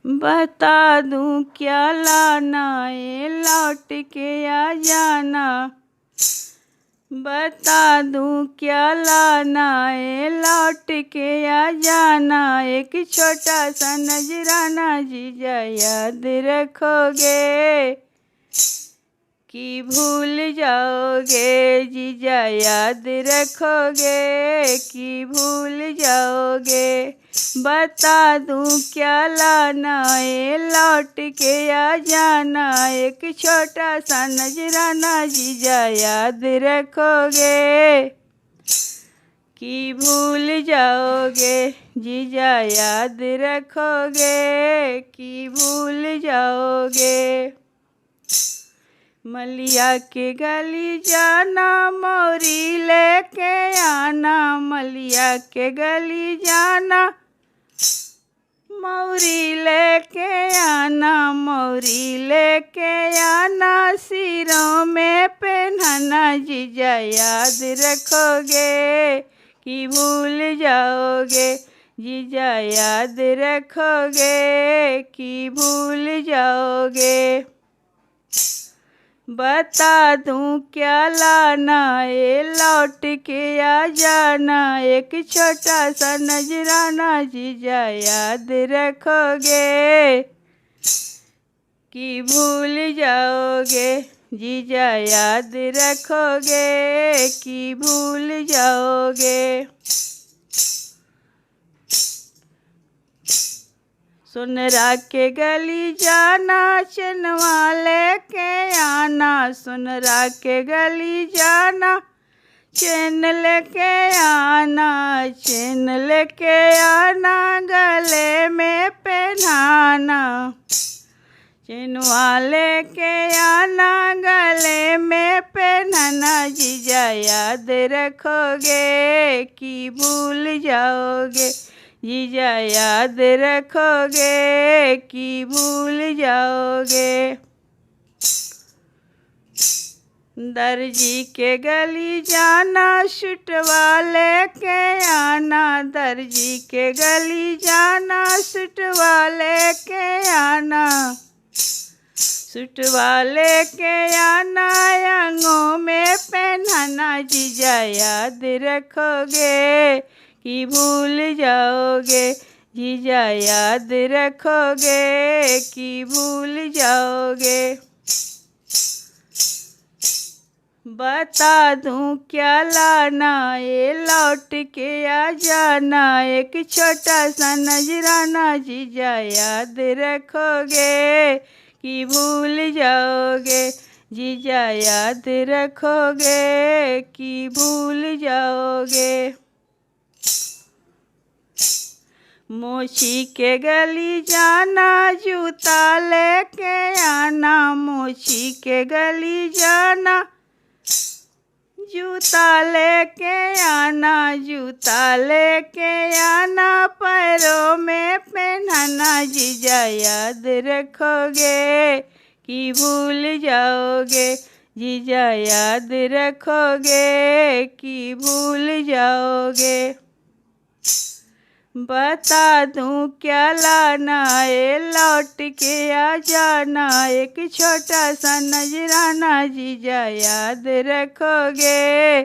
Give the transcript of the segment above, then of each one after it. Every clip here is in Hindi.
बता दूं क्या लाना ये लौट के आ जाना। बता दूं क्या लाना ये लौट के आ जाना। एक छोटा सा नजराना जीजा याद रखोगे कि भूल जाओगे। जीजा याद रखोगे कि भूल जाओगे। बता दूं क्या लाना ये लौट के आ जाना। एक छोटा सा नजराना जीजा याद रखोगे कि भूल जाओगे। जीजा याद रखोगे कि भूल जाओगे। मलिया के गली जाना मोरी लेके आना। मलिया के गली जाना मौरी लेके आना। मौरी लेके आना सिरों में पहनाना। जीजा याद रखोगे कि भूल जाओगे। जीजा याद रखोगे कि भूल जाओगे। बता दूं क्या लाना ये लौट के आ जाना। एक छोटा सा नजराना जीजा याद रखोगे कि भूल जाओगे। जीजा याद रखोगे कि भूल जाओगे। सुनरा के गली जाना चनवा लेके आना। सुनरा के गली जाना चैन लेके आना। चैन लेके आना गले में पहनाना। चैनवा लेके आना गले में पहनाना। जीजा याद रखोगे कि भूल जाओगे। जीजा याद रखोगे कि भूल जाओगे। दर्जी के गली जाना सूटवा लेके आना। दर्जी के गली जाना सूटवा लेके आना। सूटवा लेके आना अंगों में पहनाना। जीजा याद रखोगे कि भूल जाओगे। जीजा याद रखोगे कि भूल जाओगे। बता दूं क्या लाना ये लौट के आ जाना। एक छोटा सा नजराना जीजा याद रखोगे कि भूल जाओगे। जीजा याद रखोगे कि भूल जाओगे। मोची के गली जाना जूता लेके आना। मोची के गली जाना जूता लेके आना। जूता लेके आना पैरों में पहनाना। जीजा याद रखोगे कि भूल जाओगे। जीजा याद रखोगे कि भूल जाओगे। बता दूं क्या लाना ये लौट के आ जाना। एक छोटा सा नजराना जीजा याद रखोगे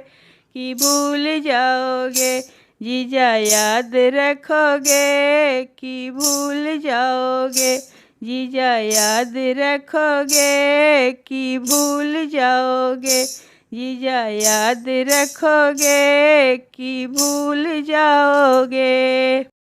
कि भूल जाओगे। जीजा याद रखोगे कि भूल जाओगे। जीजा याद रखोगे कि भूल जाओगे। जीजा याद रखोगे कि भूल जाओगे।